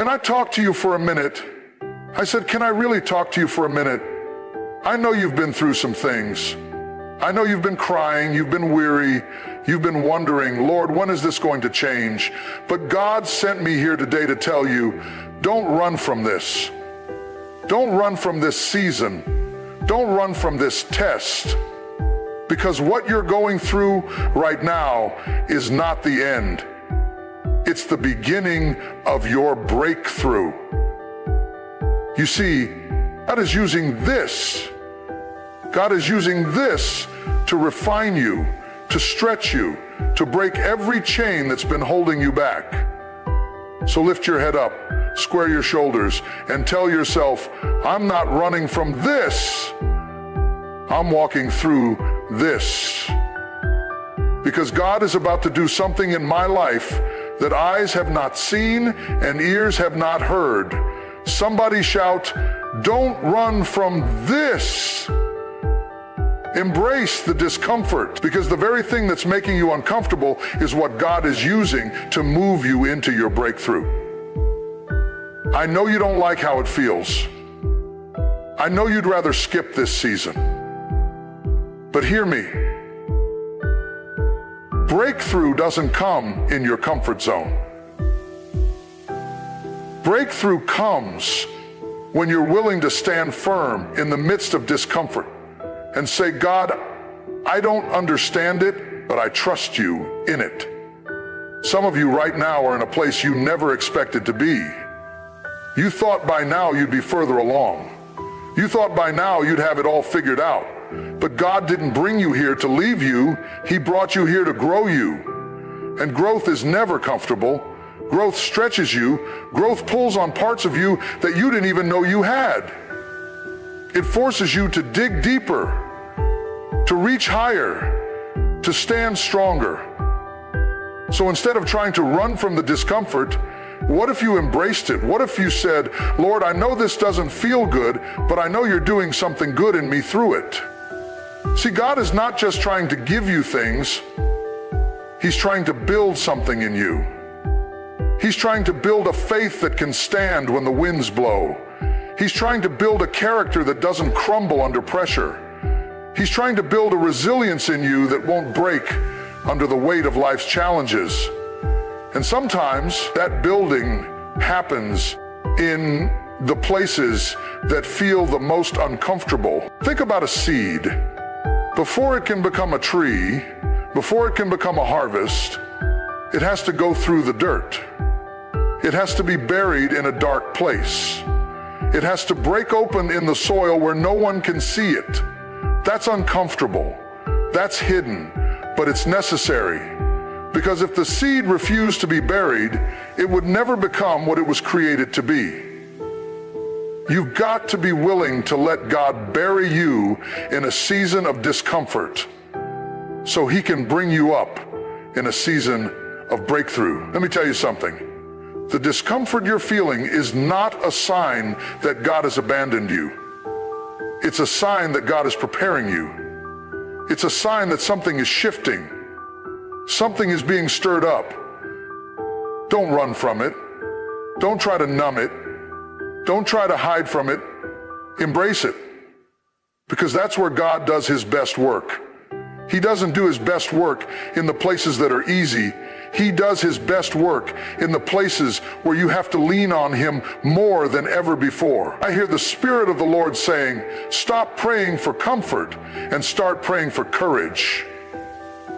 Can I talk to you for a minute? I said, can I really talk to you for a minute? I know you've been through some things. I know you've been crying, you've been weary, you've been wondering, Lord, when is this going to change? But God sent me here today to tell you, don't run from this. Don't run from this season. Don't run from this test. Because what you're going through right now is not the end. It's the beginning of your breakthrough. You see, God is using this. God is using this to refine you, to stretch you, to break every chain that's been holding you back. So lift your head up, square your shoulders, and tell yourself, I'm not running from this. I'm walking through this. Because God is about to do something in my life that eyes have not seen and ears have not heard. Somebody shout, don't run from this. Embrace the discomfort, because the very thing that's making you uncomfortable is what God is using to move you into your breakthrough. I know you don't like how it feels. I know you'd rather skip this season. But hear me. Breakthrough doesn't come in your comfort zone. Breakthrough comes when you're willing to stand firm in the midst of discomfort and say, God, I don't understand it, but I trust you in it. Some of you right now are in a place you never expected to be. You thought by now you'd be further along. You thought by now you'd have it all figured out. But God didn't bring you here to leave you. He brought you here to grow you. And growth is never comfortable. Growth stretches you. Growth pulls on parts of you that you didn't even know you had. It forces you to dig deeper, to reach higher, to stand stronger. So instead of trying to run from the discomfort, what if you embraced it? What if you said, Lord, I know this doesn't feel good, but I know you're doing something good in me through it. See, God is not just trying to give you things. He's trying to build something in you. He's trying to build a faith that can stand when the winds blow. He's trying to build a character that doesn't crumble under pressure. He's trying to build a resilience in you that won't break under the weight of life's challenges. And sometimes that building happens in the places that feel the most uncomfortable. Think about a seed. Before it can become a tree, before it can become a harvest, it has to go through the dirt. It has to be buried in a dark place. It has to break open in the soil where no one can see it. That's uncomfortable. That's hidden, but it's necessary. Because if the seed refused to be buried, it would never become what it was created to be. You've got to be willing to let God bury you in a season of discomfort so He can bring you up in a season of breakthrough. Let me tell you something. The discomfort you're feeling is not a sign that God has abandoned you. It's a sign that God is preparing you. It's a sign that something is shifting. Something is being stirred up. Don't run from it. Don't try to numb it. Don't try to hide from it. Embrace it. Because that's where God does His best work. He doesn't do His best work in the places that are easy. He does His best work in the places where you have to lean on Him more than ever before. I hear the Spirit of the Lord saying, stop praying for comfort and start praying for courage.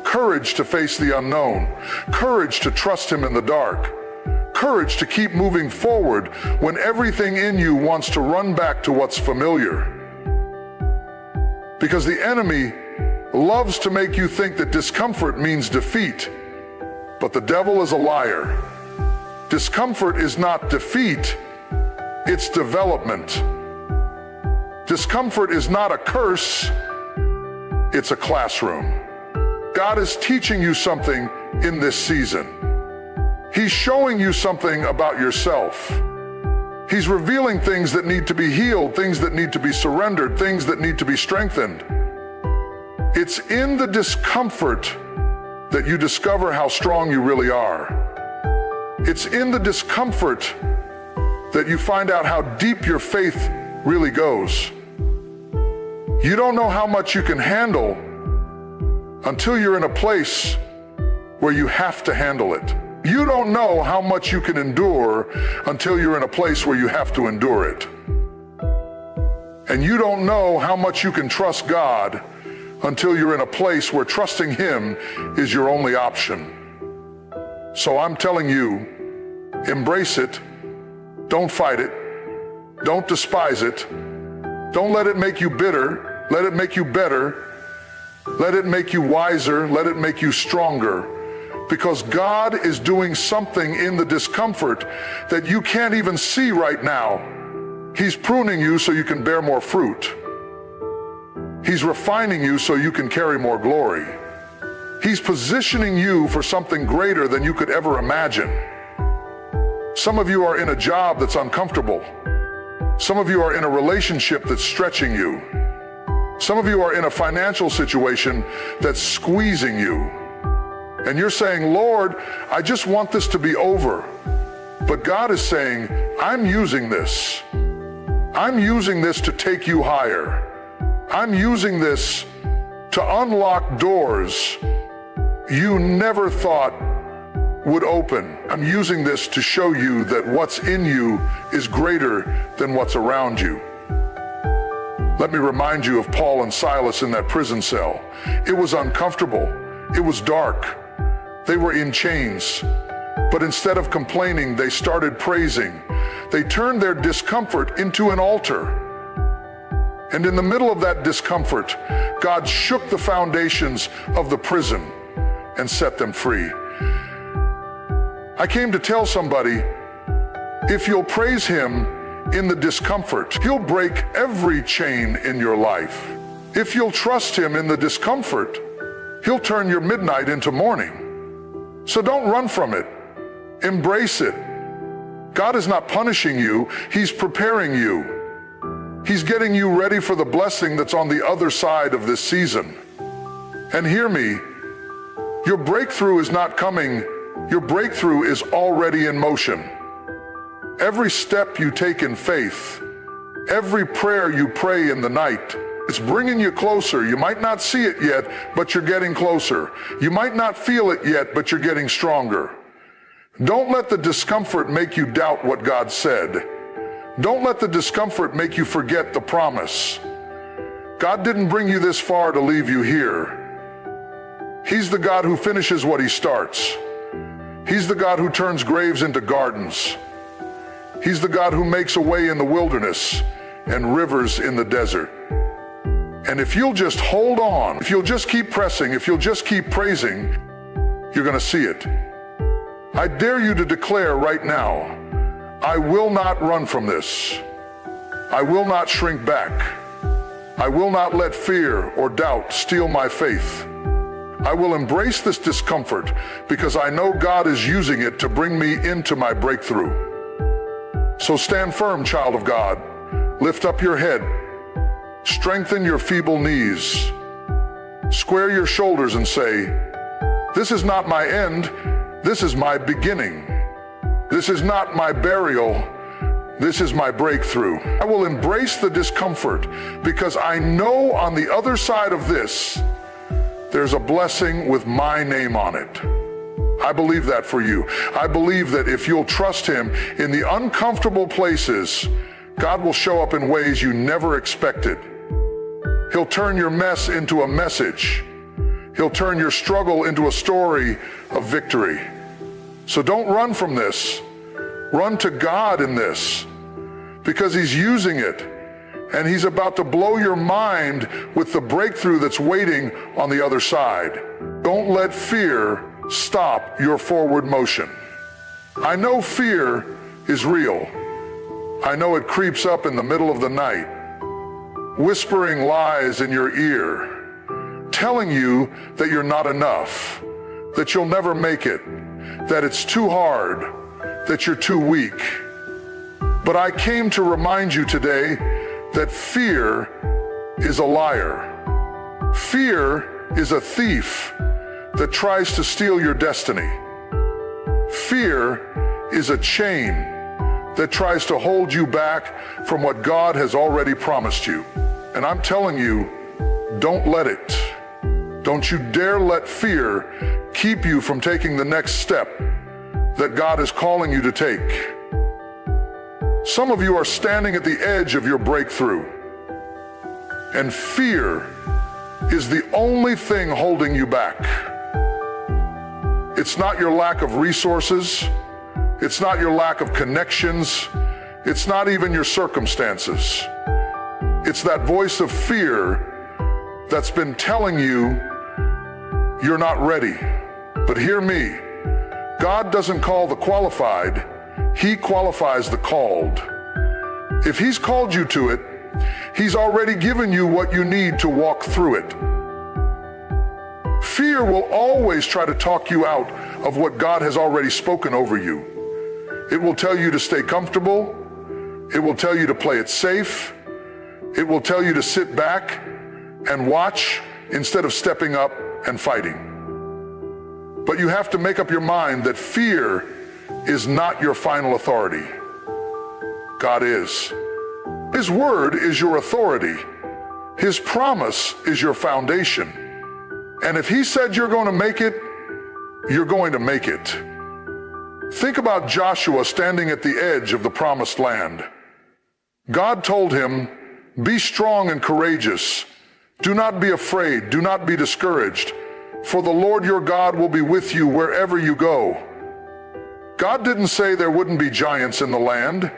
Courage to face the unknown. Courage to trust Him in the dark. Courage to keep moving forward when everything in you wants to run back to what's familiar. Because the enemy loves to make you think that discomfort means defeat, but the devil is a liar. Discomfort is not defeat, it's development. Discomfort is not a curse, it's a classroom. God is teaching you something in this season. He's showing you something about yourself. He's revealing things that need to be healed, things that need to be surrendered, things that need to be strengthened. It's in the discomfort that you discover how strong you really are. It's in the discomfort that you find out how deep your faith really goes. You don't know how much you can handle until you're in a place where you have to handle it. You don't know how much you can endure until you're in a place where you have to endure it. And you don't know how much you can trust God until you're in a place where trusting Him is your only option. So I'm telling you, embrace it. Don't fight it. Don't despise it. Don't let it make you bitter. Let it make you better. Let it make you wiser. Let it make you stronger. Because God is doing something in the discomfort that you can't even see right now. He's pruning you so you can bear more fruit. He's refining you so you can carry more glory. He's positioning you for something greater than you could ever imagine. Some of you are in a job that's uncomfortable. Some of you are in a relationship that's stretching you. Some of you are in a financial situation that's squeezing you. And you're saying, Lord, I just want this to be over. But God is saying, I'm using this. I'm using this to take you higher. I'm using this to unlock doors you never thought would open. I'm using this to show you that what's in you is greater than what's around you. Let me remind you of Paul and Silas in that prison cell. It was uncomfortable. It was dark. They were in chains. But instead of complaining, they started praising. They turned their discomfort into an altar. And in the middle of that discomfort, God shook the foundations of the prison and set them free. I came to tell somebody, if you'll praise Him in the discomfort, He'll break every chain in your life. If you'll trust Him in the discomfort, He'll turn your midnight into morning. So don't run from it. Embrace it. God is not punishing you. He's preparing you. He's getting you ready for the blessing that's on the other side of this season. And hear me, your breakthrough is not coming. Your breakthrough is already in motion. Every step you take in faith, every prayer you pray in the night, it's bringing you closer. You might not see it yet, but you're getting closer. You might not feel it yet, but you're getting stronger. Don't let the discomfort make you doubt what God said. Don't let the discomfort make you forget the promise. God didn't bring you this far to leave you here. He's the God who finishes what He starts. He's the God who turns graves into gardens. He's the God who makes a way in the wilderness and rivers in the desert. And if you'll just hold on, if you'll just keep pressing, if you'll just keep praising, you're going to see it. I dare you to declare right now, I will not run from this. I will not shrink back. I will not let fear or doubt steal my faith. I will embrace this discomfort because I know God is using it to bring me into my breakthrough. So stand firm, child of God. Lift up your head. Strengthen your feeble knees. Square your shoulders and say, this is not my end. This is my beginning. This is not my burial. This is my breakthrough. I will embrace the discomfort because I know on the other side of this, there's a blessing with my name on it. I believe that for you. I believe that if you'll trust Him in the uncomfortable places, God will show up in ways you never expected. He'll turn your mess into a message. He'll turn your struggle into a story of victory. So don't run from this. Run to God in this, because He's using it, and He's about to blow your mind with the breakthrough that's waiting on the other side. Don't let fear stop your forward motion. I know fear is real. I know it creeps up in the middle of the night, whispering lies in your ear, telling you that you're not enough, that you'll never make it, that it's too hard, that you're too weak. But I came to remind you today that fear is a liar. Fear is a thief that tries to steal your destiny. Fear is a chain that tries to hold you back from what God has already promised you. And I'm telling you, don't let it. Don't you dare let fear keep you from taking the next step that God is calling you to take. Some of you are standing at the edge of your breakthrough, and fear is the only thing holding you back. It's not your lack of resources. It's not your lack of connections. It's not even your circumstances. It's that voice of fear that's been telling you you're not ready. But hear me, God doesn't call the qualified, He qualifies the called. If He's called you to it, He's already given you what you need to walk through it. Fear will always try to talk you out of what God has already spoken over you. It will tell you to stay comfortable. It will tell you to play it safe. It will tell you to sit back and watch instead of stepping up and fighting. But you have to make up your mind that fear is not your final authority. God is. His word is your authority. His promise is your foundation. And if He said you're going to make it, you're going to make it. Think about Joshua standing at the edge of the promised land. God told him, "Be strong and courageous. Do not be afraid. Do not be discouraged. For the Lord your God will be with you wherever you go." God didn't say there wouldn't be giants in the land.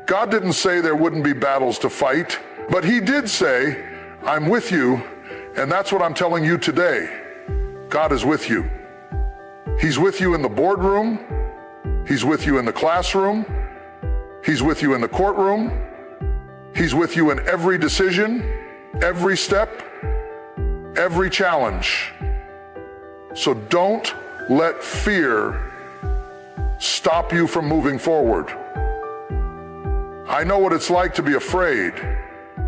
God didn't say there wouldn't be battles to fight. But He did say, "I'm with you," and that's what I'm telling you today. God is with you. He's with you in the boardroom. He's with you in the classroom. He's with you in the courtroom. He's with you in every decision, every step, every challenge. So don't let fear stop you from moving forward. I know what it's like to be afraid.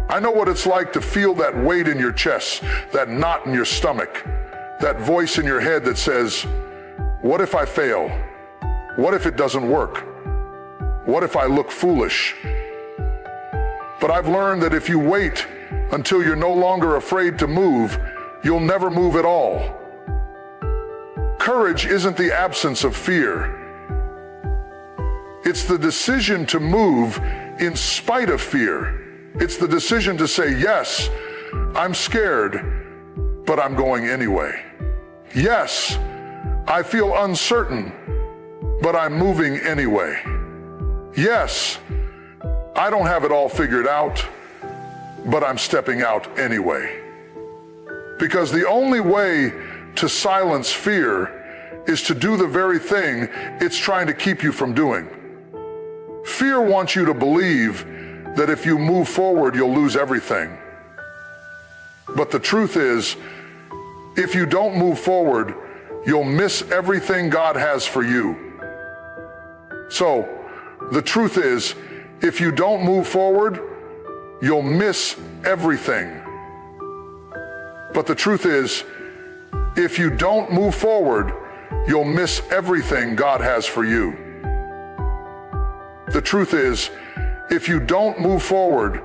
I know what it's like to feel that weight in your chest, that knot in your stomach, that voice in your head that says, "What if I fail? What if it doesn't work? What if I look foolish?" But I've learned that if you wait until you're no longer afraid to move, you'll never move at all. Courage isn't the absence of fear. It's the decision to move in spite of fear. It's the decision to say, "Yes, I'm scared, but I'm going anyway. Yes, I feel uncertain, but I'm moving anyway. Yes, I don't have it all figured out, but I'm stepping out anyway." Because the only way to silence fear is to do the very thing it's trying to keep you from doing. Fear wants you to believe that if you move forward, you'll lose everything. But the truth is, if you don't move forward, you'll miss everything God has for you. So, the truth is, if you don't move forward, you'll miss everything. But the truth is, if you don't move forward, you'll miss everything God has for you. The truth is, if you don't move forward,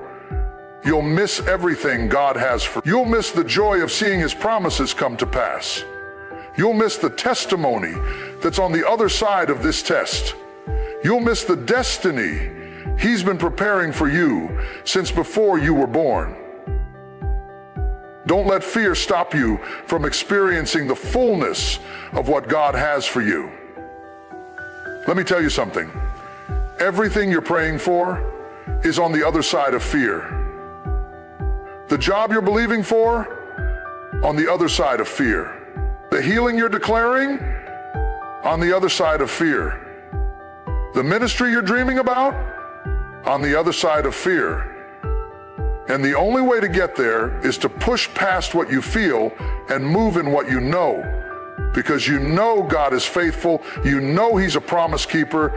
you'll miss everything God has for you. You'll miss the joy of seeing His promises come to pass. You'll miss the testimony that's on the other side of this test. You'll miss the destiny He's been preparing for you since before you were born. Don't let fear stop you from experiencing the fullness of what God has for you. Let me tell you something. Everything you're praying for is on the other side of fear. The job you're believing for, on the other side of fear. The healing you're declaring, on the other side of fear. The ministry you're dreaming about, on the other side of fear. And the only way to get there is to push past what you feel and move in what you know. Because you know God is faithful, you know He's a promise keeper,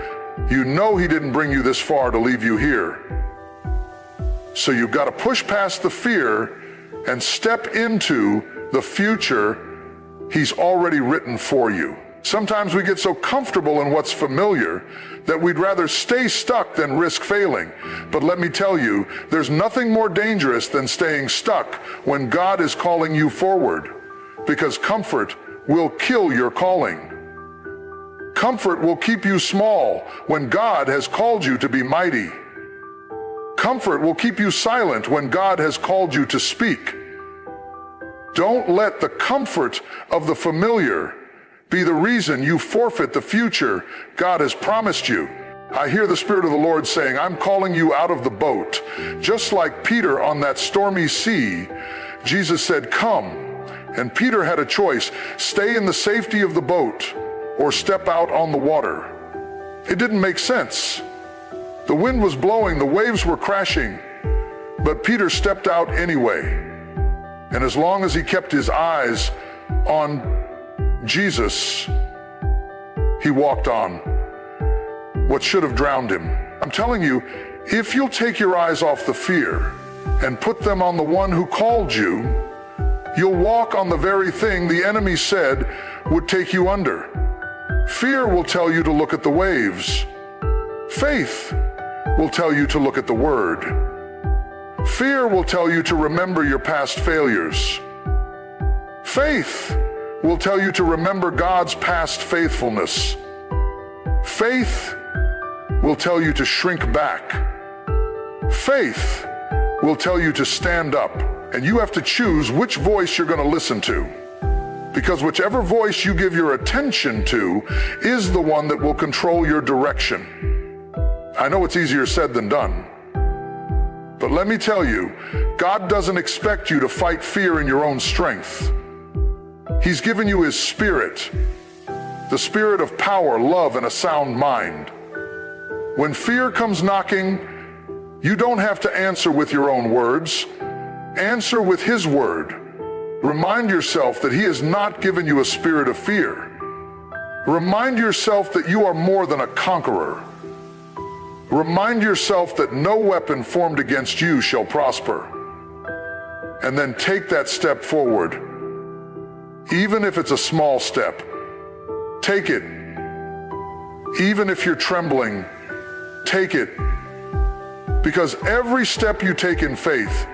you know He didn't bring you this far to leave you here. So you've got to push past the fear and step into the future He's already written for you. Sometimes we get so comfortable in what's familiar that we'd rather stay stuck than risk failing. But let me tell you, there's nothing more dangerous than staying stuck when God is calling you forward, because comfort will kill your calling. Comfort will keep you small when God has called you to be mighty. Comfort will keep you silent when God has called you to speak. Don't let the comfort of the familiar be the reason you forfeit the future God has promised you. I hear the Spirit of the Lord saying, I'm calling you out of the boat. Just like Peter on that stormy sea, Jesus said, come. And Peter had a choice, stay in the safety of the boat or step out on the water. It didn't make sense. The wind was blowing, the waves were crashing, but Peter stepped out anyway. And as long as he kept his eyes on Jesus, he walked on what should have drowned him. I'm telling you, if you'll take your eyes off the fear and put them on the one who called you, you'll walk on the very thing the enemy said would take you under. Fear will tell you to look at the waves. Faith will tell you to look at the Word. Fear will tell you to remember your past failures. Faith will tell you to remember God's past faithfulness. Faith will tell you to shrink back. Faith will tell you to stand up. And you have to choose which voice you're going to listen to. Because whichever voice you give your attention to is the one that will control your direction. I know it's easier said than done. But let me tell you, God doesn't expect you to fight fear in your own strength. He's given you His Spirit, the Spirit of power, love, and a sound mind. When fear comes knocking, you don't have to answer with your own words. Answer with His Word. Remind yourself that He has not given you a spirit of fear. Remind yourself that you are more than a conqueror. Remind yourself that no weapon formed against you shall prosper. And then take that step forward. Even if it's a small step, take it. Even if you're trembling, take it. Because every step you take in faith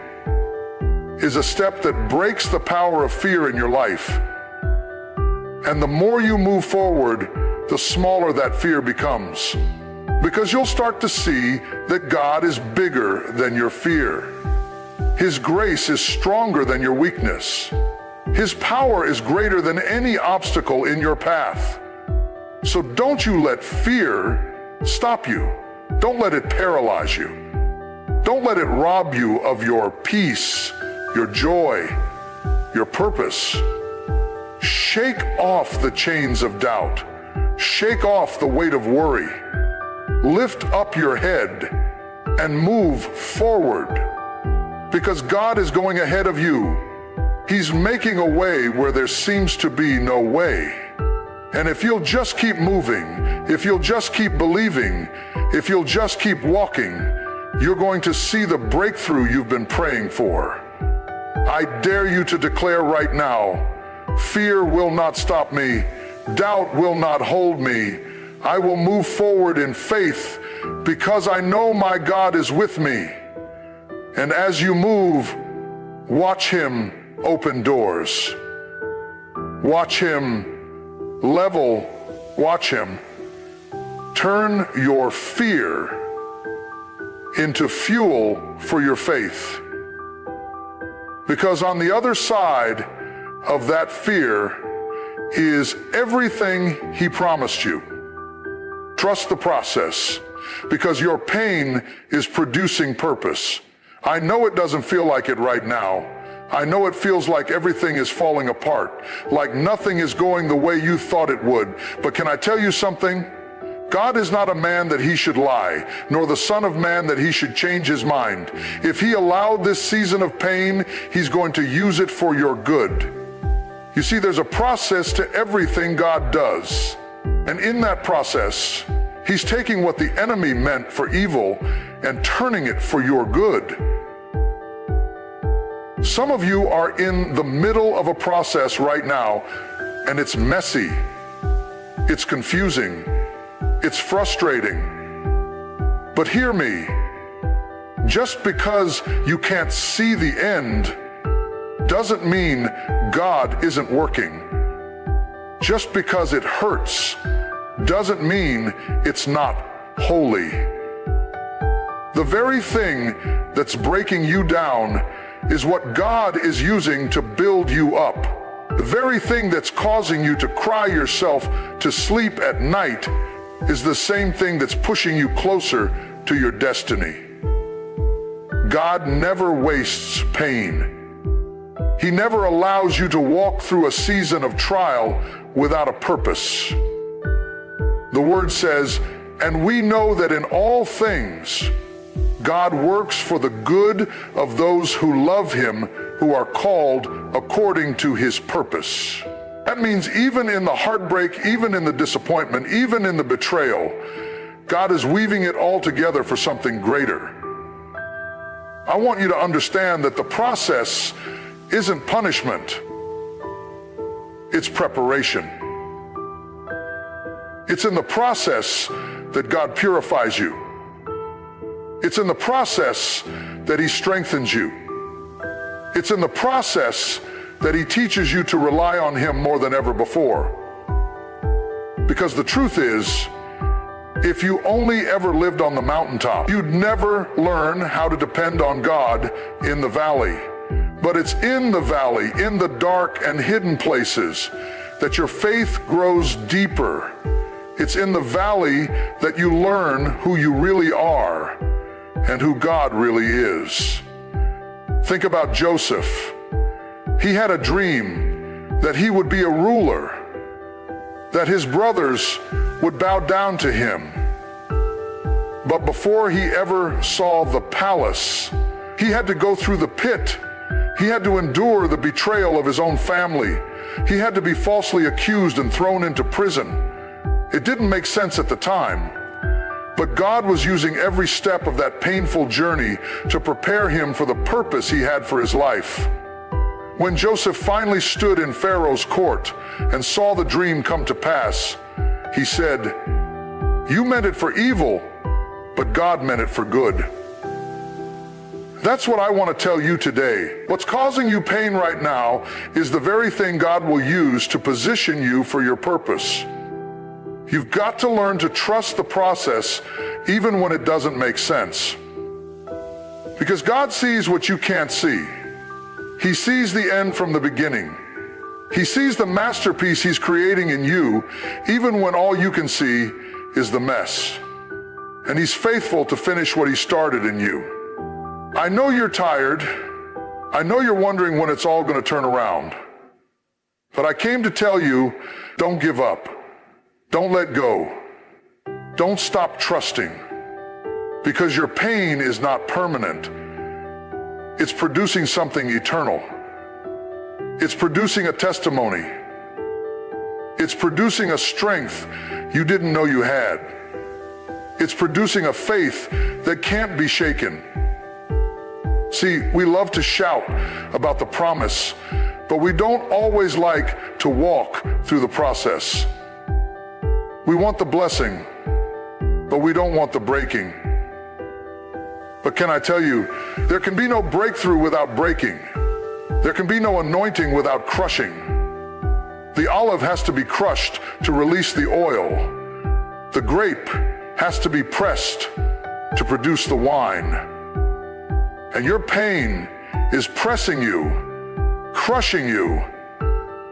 is a step that breaks the power of fear in your life. And the more you move forward, the smaller that fear becomes. Because you'll start to see that God is bigger than your fear. His grace is stronger than your weakness. His power is greater than any obstacle in your path. So don't you let fear stop you. Don't let it paralyze you. Don't let it rob you of your peace, your joy, your purpose. Shake off the chains of doubt. Shake off the weight of worry. Lift up your head and move forward, because God is going ahead of you. He's making a way where there seems to be no way. And if you'll just keep moving, if you'll just keep believing, if you'll just keep walking, you're going to see the breakthrough you've been praying for. I dare you to declare right now, fear will not stop me. Doubt will not hold me. I will move forward in faith because I know my God is with me. And as you move, watch Him open doors. Watch Him level. Watch Him turn your fear into fuel for your faith. Because on the other side of that fear is everything He promised you. Trust the process, because your pain is producing purpose. I know it doesn't feel like it right now. I know it feels like everything is falling apart, like nothing is going the way you thought it would. But can I tell you something? God is not a man that He should lie, nor the Son of Man that He should change His mind. If He allowed this season of pain, He's going to use it for your good. You see, there's a process to everything God does. And in that process, He's taking what the enemy meant for evil and turning it for your good. Some of you are in the middle of a process right now, and it's messy. It's confusing. It's frustrating. But hear me. Just because you can't see the end doesn't mean God isn't working. Just because it hurts doesn't mean it's not holy. The very thing that's breaking you down is what God is using to build you up. The very thing that's causing you to cry yourself to sleep at night is the same thing that's pushing you closer to your destiny. God never wastes pain. He never allows you to walk through a season of trial without a purpose. The word says, "And we know that in all things, God works for the good of those who love him, who are called according to his purpose." That means even in the heartbreak, even in the disappointment, even in the betrayal, God is weaving it all together for something greater. I want you to understand that the process isn't punishment. It's preparation. It's in the process that God purifies you. It's in the process that he strengthens you. It's in the process that he teaches you to rely on him more than ever before. Because the truth is, if you only ever lived on the mountaintop, you'd never learn how to depend on God in the valley. But it's in the valley, in the dark and hidden places, that your faith grows deeper. It's in the valley that you learn who you really are and who God really is. Think about Joseph. He had a dream that he would be a ruler, that his brothers would bow down to him. But before he ever saw the palace, he had to go through the pit. He had to endure the betrayal of his own family. He had to be falsely accused and thrown into prison. It didn't make sense at the time, but God was using every step of that painful journey to prepare him for the purpose he had for his life. When Joseph finally stood in Pharaoh's court and saw the dream come to pass, he said, "You meant it for evil, but God meant it for good." That's what I want to tell you today. What's causing you pain right now is the very thing God will use to position you for your purpose. You've got to learn to trust the process even when it doesn't make sense. Because God sees what you can't see. He sees the end from the beginning. He sees the masterpiece he's creating in you, even when all you can see is the mess. And he's faithful to finish what he started in you. I know you're tired. I know you're wondering when it's all going to turn around. But I came to tell you, don't give up. Don't let go. Don't stop trusting. Because your pain is not permanent. It's producing something eternal. It's producing a testimony. It's producing a strength you didn't know you had. It's producing a faith that can't be shaken. See, we love to shout about the promise, but we don't always like to walk through the process. We want the blessing, but we don't want the breaking. But can I tell you, there can be no breakthrough without breaking. There can be no anointing without crushing. The olive has to be crushed to release the oil. The grape has to be pressed to produce the wine. And your pain is pressing you, crushing you,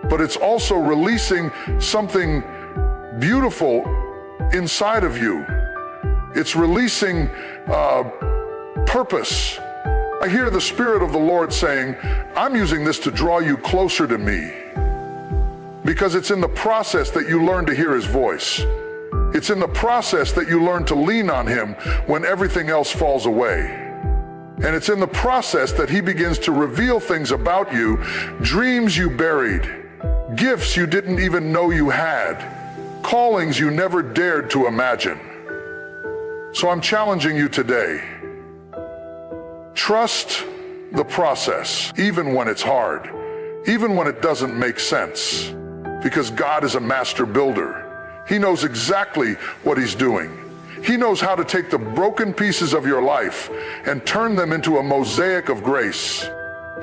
but it's also releasing something beautiful inside of you. It's releasing purpose. I hear the Spirit of the Lord saying, I'm using this to draw you closer to me. Because it's in the process that you learn to hear his voice. It's in the process that you learn to lean on him when everything else falls away. And it's in the process that he begins to reveal things about you, dreams you buried, gifts you didn't even know you had, callings you never dared to imagine. So I'm challenging you today. Trust the process, even when it's hard, even when it doesn't make sense, because God is a master builder. He knows exactly what he's doing. He knows how to take the broken pieces of your life and turn them into a mosaic of grace.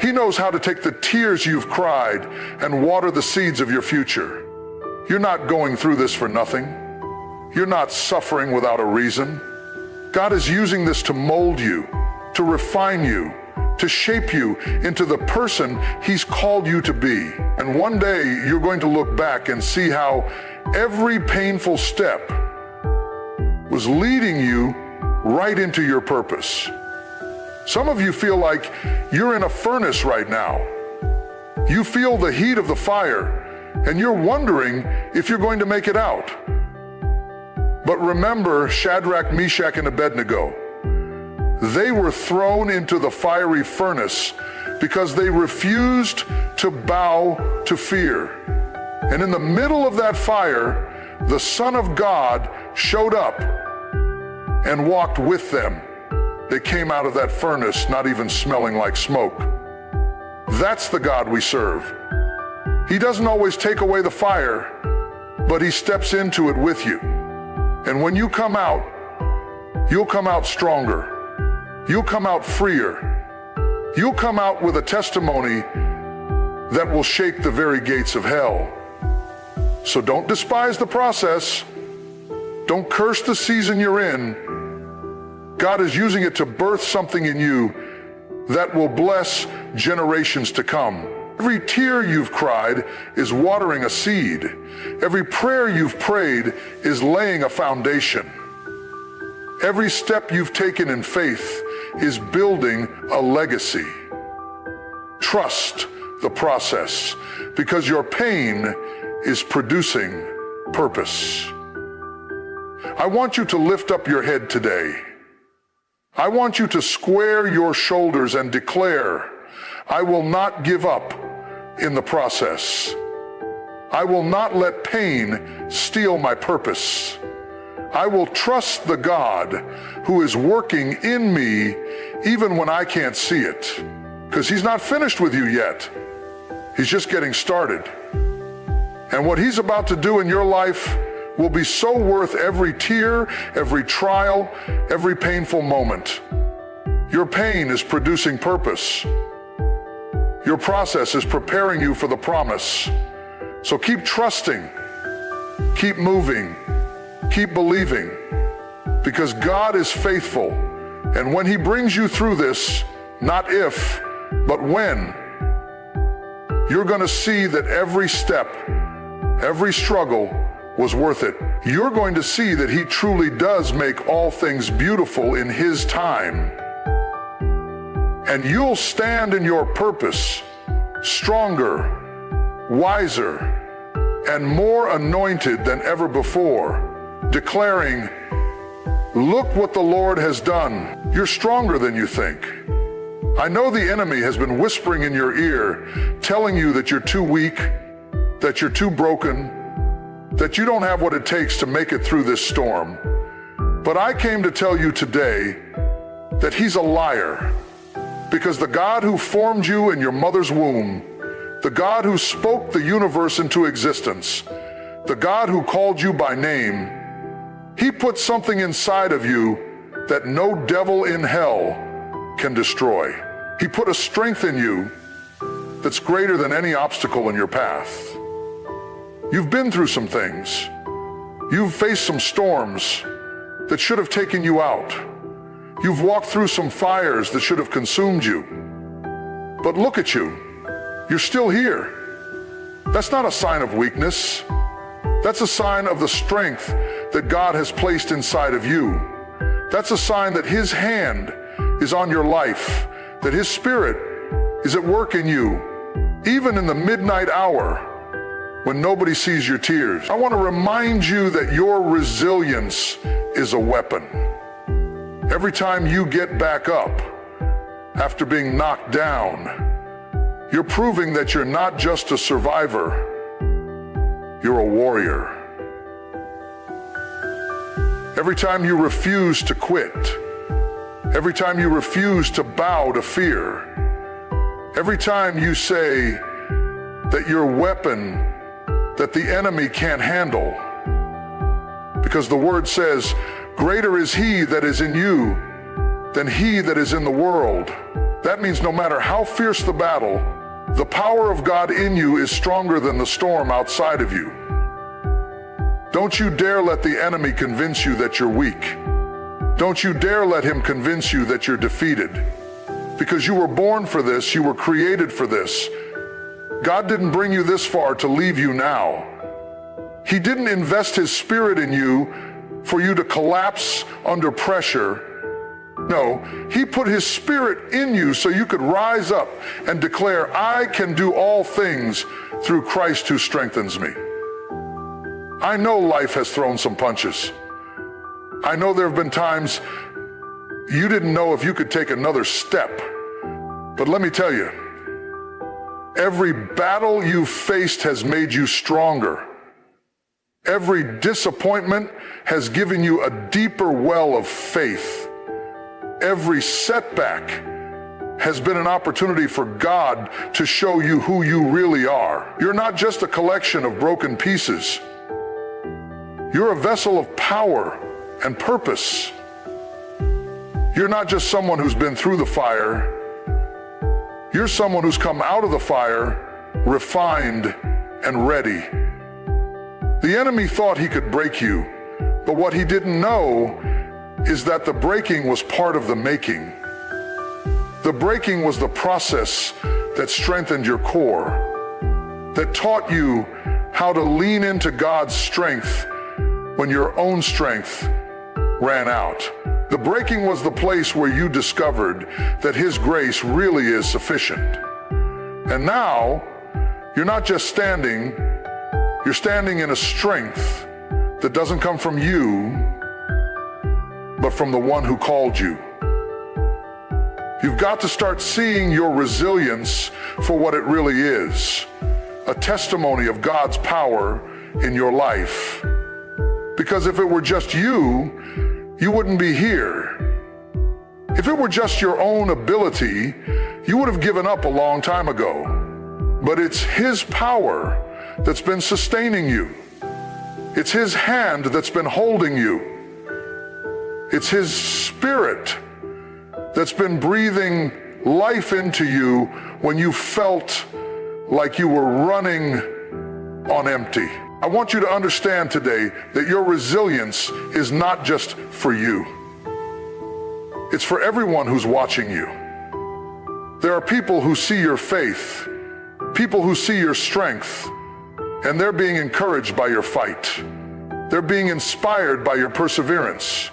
He knows how to take the tears you've cried and water the seeds of your future. You're not going through this for nothing. You're not suffering without a reason. God is using this to mold you, to refine you, to shape you into the person he's called you to be. And one day you're going to look back and see how every painful step was leading you right into your purpose. Some of you feel like you're in a furnace right now. You feel the heat of the fire, and you're wondering if you're going to make it out. But remember Shadrach, Meshach, and Abednego. They were thrown into the fiery furnace because they refused to bow to fear. And in the middle of that fire, the Son of God showed up and walked with them. They came out of that furnace not even smelling like smoke. That's the God we serve. He doesn't always take away the fire, but he steps into it with you. And when you come out, you'll come out stronger. You'll come out freer. You'll come out with a testimony that will shake the very gates of hell. So don't despise the process. Don't curse the season you're in. God is using it to birth something in you that will bless generations to come. Every tear you've cried is watering a seed. Every prayer you've prayed is laying a foundation. Every step you've taken in faith is building a legacy. Trust the process, because your pain is producing purpose. I want you to lift up your head today. I want you to square your shoulders and declare, I will not give up in the process. I will not let pain steal my purpose. I will trust the God who is working in me even when I can't see it, because he's not finished with you yet. He's just getting started. And what he's about to do in your life will be so worth every tear, every trial, every painful moment. Your pain is producing purpose. Your process is preparing you for the promise. So keep trusting, keep moving, keep believing, because God is faithful. And when he brings you through this, not if, but when, you're going to see that every step, every struggle was worth it. You're going to see that he truly does make all things beautiful in his time. And you'll stand in your purpose, stronger, wiser, and more anointed than ever before, declaring, look what the Lord has done. You're stronger than you think. I know the enemy has been whispering in your ear, telling you that you're too weak, that you're too broken, that you don't have what it takes to make it through this storm. But I came to tell you today that he's a liar, because the God who formed you in your mother's womb, the God who spoke the universe into existence, the God who called you by name, he put something inside of you that no devil in hell can destroy. He put a strength in you that's greater than any obstacle in your path. You've been through some things. You've faced some storms that should have taken you out. You've walked through some fires that should have consumed you. But look at you. You're still here. That's not a sign of weakness. That's a sign of the strength that God has placed inside of you. That's a sign that his hand is on your life, that his spirit is at work in you, even in the midnight hour when nobody sees your tears. I want to remind you that your resilience is a weapon. Every time you get back up after being knocked down, you're proving that you're not just a survivor, you're a warrior. Every time you refuse to quit, every time you refuse to bow to fear, every time you say that your weapon that the enemy can't handle Because the word says, greater is he that is in you than he that is in the world. That means no matter how fierce the battle, the power of God in you is stronger than the storm outside of you. Don't you dare let the enemy convince you that you're weak. Don't you dare let him convince you that you're defeated. Because you were born for this, you were created for this. God didn't bring you this far to leave you now. He didn't invest his spirit in you for you to collapse under pressure. No, he put his spirit in you so you could rise up and declare, I can do all things through Christ who strengthens me. I know life has thrown some punches. I know there have been times you didn't know if you could take another step. But let me tell you, every battle you faced has made you stronger. Every disappointment has given you a deeper well of faith. Every setback has been an opportunity for God to show you who you really are. You're not just a collection of broken pieces. You're a vessel of power and purpose. You're not just someone who's been through the fire. You're someone who's come out of the fire, refined and ready. The enemy thought he could break you, but what he didn't know is that the breaking was part of the making. The breaking was the process that strengthened your core, that taught you how to lean into God's strength when your own strength ran out. The breaking was the place where you discovered that his grace really is sufficient. And now, you're not just standing, you're standing in a strength that doesn't come from you, but from the one who called you. You've got to start seeing your resilience for what it really is, a testimony of God's power in your life. Because if it were just you, you wouldn't be here. If it were just your own ability, you would have given up a long time ago. But it's his power that's been sustaining you. It's his hand that's been holding you. It's his spirit that's been breathing life into you when you felt like you were running on empty. I want you to understand today that your resilience is not just for you. It's for everyone who's watching you. There are people who see your faith, people who see your strength, and they're being encouraged by your fight. They're being inspired by your perseverance.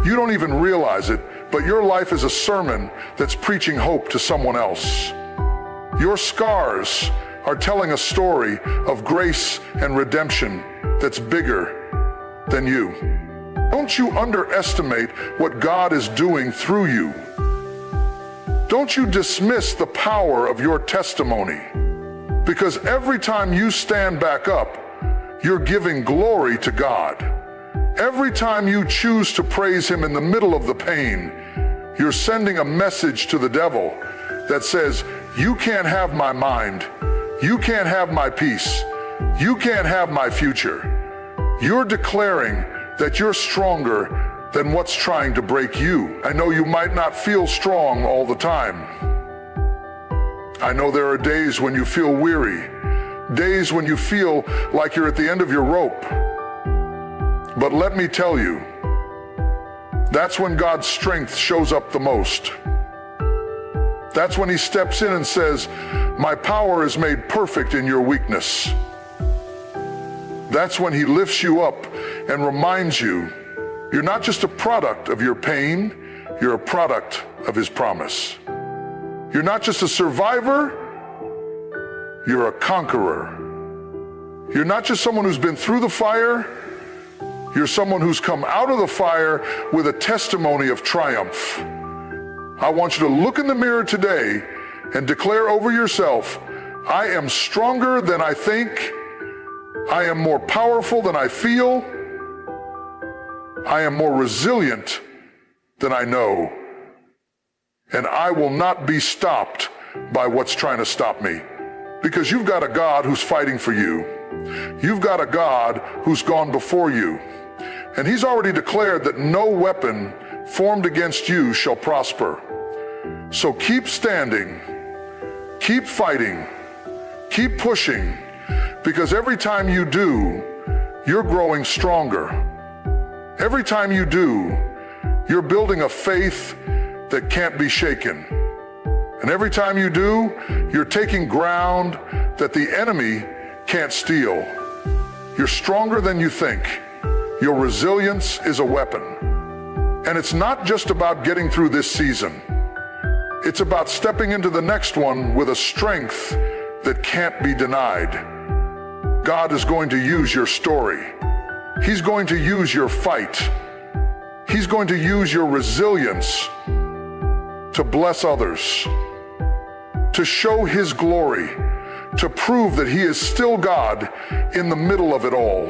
You don't even realize it, but your life is a sermon that's preaching hope to someone else. Your scars are telling a story of grace and redemption that's bigger than you. Don't you underestimate what God is doing through you. Don't you dismiss the power of your testimony, because every time you stand back up, you're giving glory to God. Every time you choose to praise him in the middle of the pain, you're sending a message to the devil that says, you can't have my mind. You can't have my peace. You can't have my future. You're declaring that you're stronger than what's trying to break you. I know you might not feel strong all the time. I know there are days when you feel weary, days when you feel like you're at the end of your rope. But let me tell you, that's when God's strength shows up the most. That's when he steps in and says, my power is made perfect in your weakness. That's when he lifts you up and reminds you, you're not just a product of your pain, you're a product of his promise. You're not just a survivor, you're a conqueror. You're not just someone who's been through the fire, you're someone who's come out of the fire with a testimony of triumph. I want you to look in the mirror today and declare over yourself, I am stronger than I think. I am more powerful than I feel. I am more resilient than I know. And I will not be stopped by what's trying to stop me. Because you've got a God who's fighting for you. You've got a God who's gone before you, and he's already declared that no weapon formed against you shall prosper. So keep standing, keep fighting, keep pushing, because every time you do, you're growing stronger. Every time you do, you're building a faith that can't be shaken. And every time you do, you're taking ground that the enemy can't steal. You're stronger than you think. Your resilience is a weapon. And it's not just about getting through this season. It's about stepping into the next one with a strength that can't be denied. God is going to use your story. He's going to use your fight. He's going to use your resilience to bless others, to show his glory, to prove that he is still God in the middle of it all.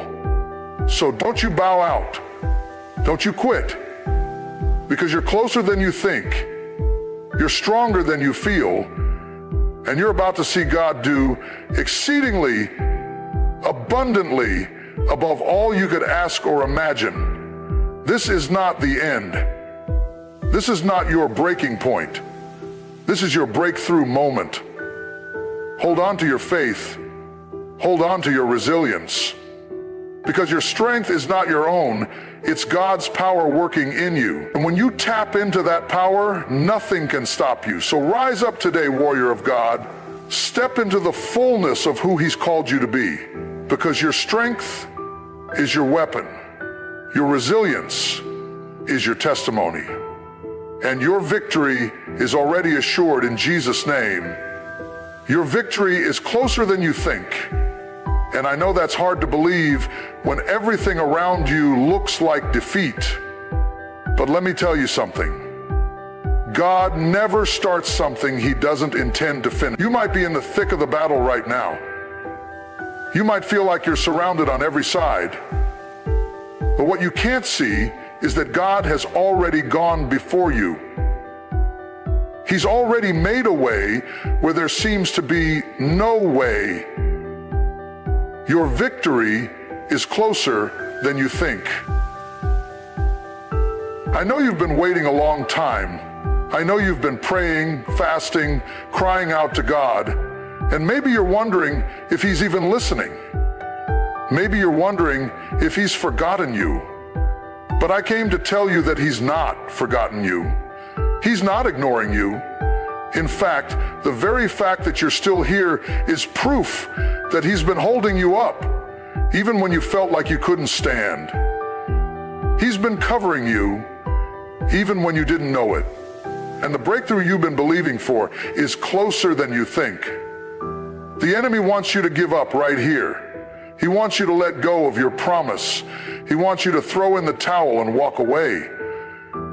So don't you bow out. Don't you quit, because you're closer than you think. You're stronger than you feel, and you're about to see God do exceedingly, abundantly, above all you could ask or imagine. This is not the end. This is not your breaking point. This is your breakthrough moment. Hold on to your faith. Hold on to your resilience. Because your strength is not your own. It's God's power working in you. And when you tap into that power, nothing can stop you. So rise up today, warrior of God. Step into the fullness of who he's called you to be. Because your strength is your weapon. Your resilience is your testimony. And your victory is already assured in Jesus' name. Your victory is closer than you think. And I know that's hard to believe when everything around you looks like defeat. But let me tell you something. God never starts something he doesn't intend to finish. You might be in the thick of the battle right now. You might feel like you're surrounded on every side. But what you can't see is that God has already gone before you. He's already made a way where there seems to be no way. Your victory is closer than you think. I know you've been waiting a long time. I know you've been praying, fasting, crying out to God, and maybe you're wondering if he's even listening. Maybe you're wondering if he's forgotten you. But I came to tell you that he's not forgotten you. He's not ignoring you. In fact, the very fact that you're still here is proof that he's been holding you up, even when you felt like you couldn't stand. He's been covering you, even when you didn't know it. And the breakthrough you've been believing for is closer than you think. The enemy wants you to give up right here. He wants you to let go of your promise. He wants you to throw in the towel and walk away,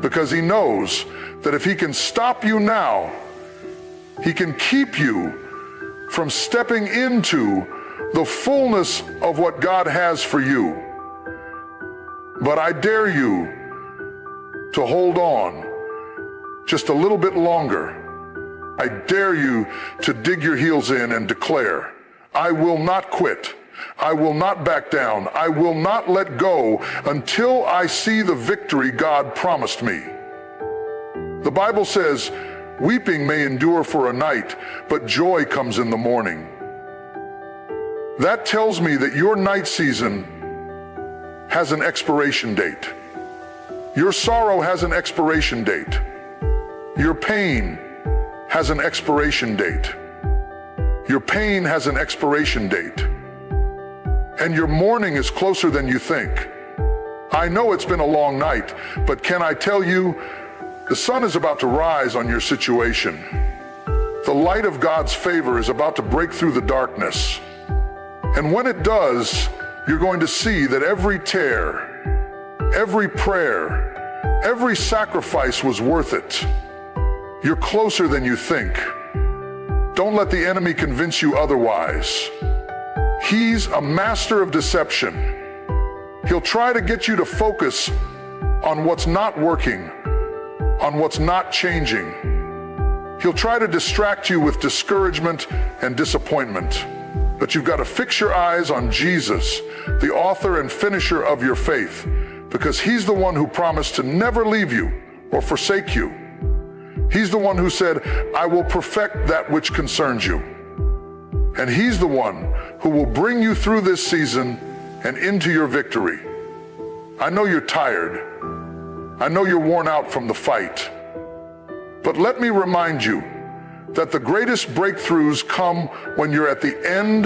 because he knows that if he can stop you now, he can keep you from stepping into the fullness of what God has for you. But I dare you to hold on just a little bit longer. I dare you to dig your heels in and declare, I will not quit. I will not back down. I will not let go until I see the victory God promised me. The Bible says, weeping may endure for a night, but joy comes in the morning. That tells me that your night season has an expiration date. Your sorrow has an expiration date. Your pain has an expiration date. Your pain has an expiration date. And your mourning is closer than you think. I know it's been a long night, but can I tell you, the sun is about to rise on your situation. The light of God's favor is about to break through the darkness. And when it does, you're going to see that every tear, every prayer, every sacrifice was worth it. You're closer than you think. Don't let the enemy convince you otherwise. He's a master of deception. He'll try to get you to focus on what's not working, on what's not changing. He'll try to distract you with discouragement and disappointment. But you've got to fix your eyes on Jesus, the author and finisher of your faith, because he's the one who promised to never leave you or forsake you. He's the one who said, I will perfect that which concerns you. And he's the one who will bring you through this season and into your victory. I know you're tired. I know you're worn out from the fight. But let me remind you that the greatest breakthroughs come when you're at the end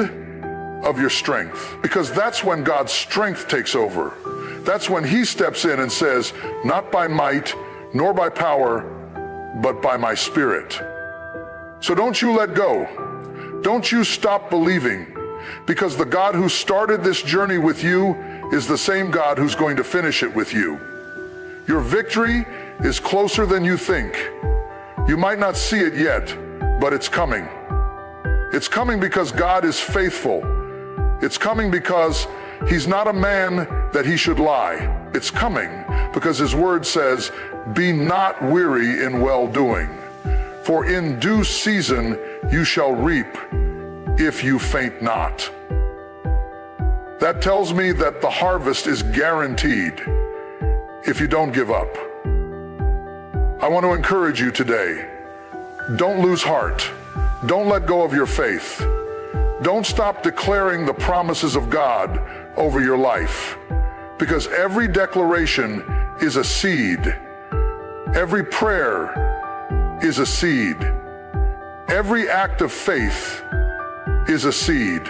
of your strength, because that's when God's strength takes over. That's when he steps in and says, not by might nor by power, but by my Spirit. So don't you let go. Don't you stop believing, because the God who started this journey with you is the same God who's going to finish it with you. Your victory is closer than you think. You might not see it yet, but it's coming. It's coming because God is faithful. It's coming because he's not a man that he should lie. It's coming because his word says, be not weary in well-doing, for in due season you shall reap if you faint not. That tells me that the harvest is guaranteed if you don't give up. I want to encourage you today. Don't lose heart. Don't let go of your faith. Don't stop declaring the promises of God over your life, because every declaration is a seed. Every prayer is a seed. Every act of faith is a seed,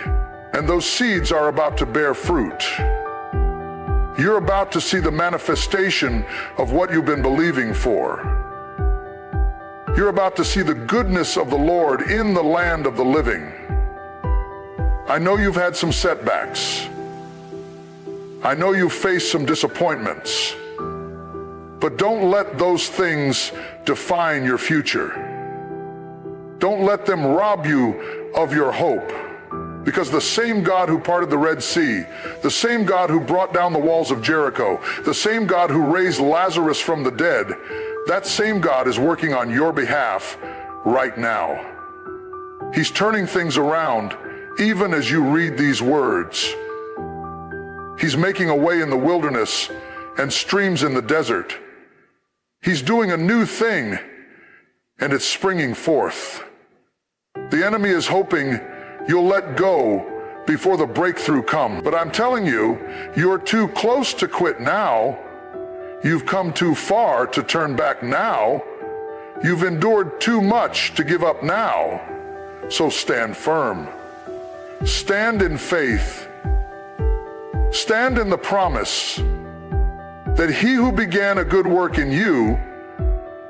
and those seeds are about to bear fruit. You're about to see the manifestation of what you've been believing for. You're about to see the goodness of the Lord in the land of the living. I know you've had some setbacks. I know you've faced some disappointments. But don't let those things define your future. Don't let them rob you of your hope. Because the same God who parted the Red Sea, the same God who brought down the walls of Jericho, the same God who raised Lazarus from the dead, that same God is working on your behalf right now. He's turning things around even as you read these words. He's making a way in the wilderness and streams in the desert. He's doing a new thing, and it's springing forth. The enemy is hoping you'll let go before the breakthrough comes. But I'm telling you, you're too close to quit now. You've come too far to turn back now. You've endured too much to give up now. So stand firm. Stand in faith. Stand in the promise that he who began a good work in you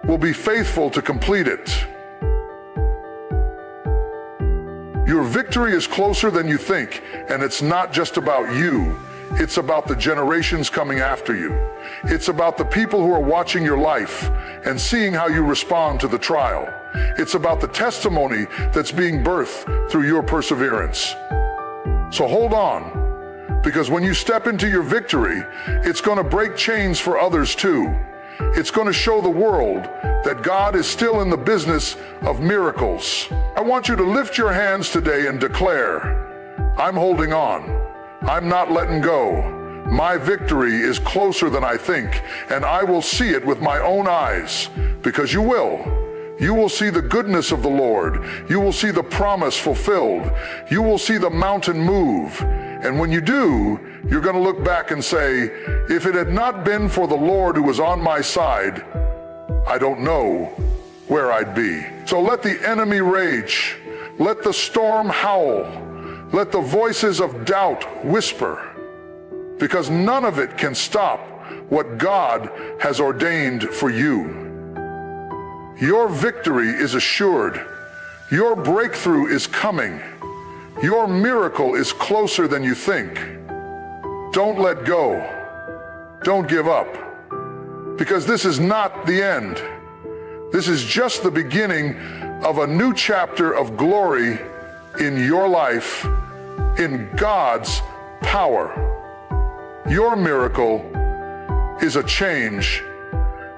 will be faithful to complete it. Your victory is closer than you think, and it's not just about you. It's about the generations coming after you. It's about the people who are watching your life and seeing how you respond to the trial. It's about the testimony that's being birthed through your perseverance. So hold on, because when you step into your victory, it's going to break chains for others too. It's going to show the world that God is still in the business of miracles. I want you to lift your hands today and declare, I'm holding on. I'm not letting go. My victory is closer than I think, and I will see it with my own eyes, because you will. You will see the goodness of the Lord. You will see the promise fulfilled. You will see the mountain move. And when you do, you're going to look back and say, if it had not been for the Lord who was on my side, I don't know where I'd be. So let the enemy rage. Let the storm howl. Let the voices of doubt whisper, because none of it can stop what God has ordained for you. Your victory is assured. Your breakthrough is coming. Your miracle is closer than you think. Don't let go. Don't give up, because this is not the end. This is just the beginning of a new chapter of glory in your life, in God's power. Your miracle is a change.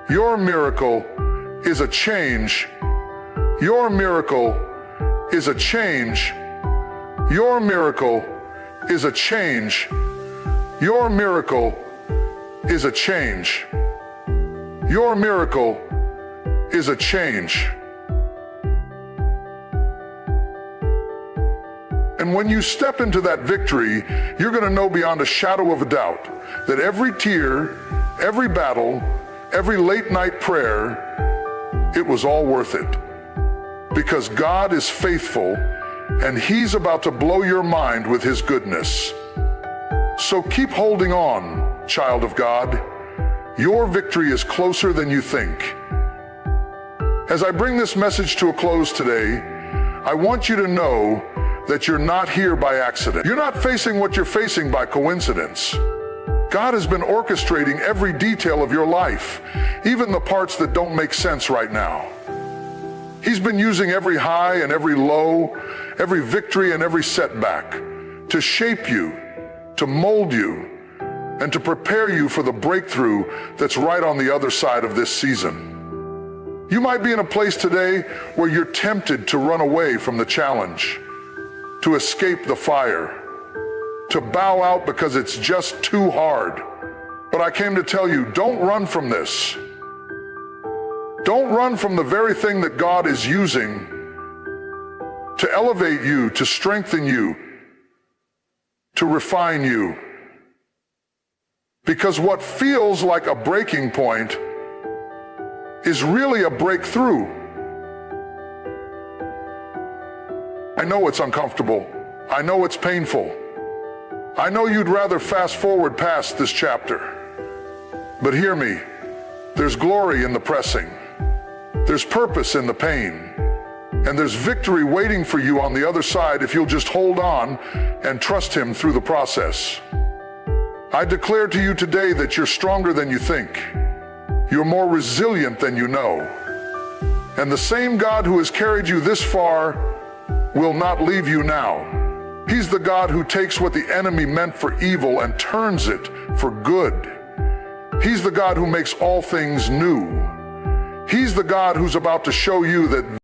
Your miracle is a change. Your miracle is a change. Your miracle is a change. Your miracle is a change. Your miracle is a change. And when you step into that victory, you're going to know beyond a shadow of a doubt that every tear, every battle, every late night prayer, it was all worth it. Because God is faithful, and He's about to blow your mind with His goodness. So keep holding on, child of God. Your victory is closer than you think. As I bring this message to a close today, I want you to know that you're not here by accident. You're not facing what you're facing by coincidence. God has been orchestrating every detail of your life, even the parts that don't make sense right now. He's been using every high and every low, every victory and every setback to shape you, to mold you, and to prepare you for the breakthrough that's right on the other side of this season. You might be in a place today where you're tempted to run away from the challenge, to escape the fire, to bow out because it's just too hard. But I came to tell you, don't run from this. Don't run from the very thing that God is using to elevate you, to strengthen you, to refine you. Because what feels like a breaking point is really a breakthrough. I know it's uncomfortable. I know it's painful. I know you'd rather fast forward past this chapter. But hear me, there's glory in the pressing. There's purpose in the pain. And there's victory waiting for you on the other side if you'll just hold on and trust Him through the process. I declare to you today that you're stronger than you think. You're more resilient than you know. And the same God who has carried you this far will not leave you now. He's the God who takes what the enemy meant for evil and turns it for good. He's the God who makes all things new. He's the God who's about to show you that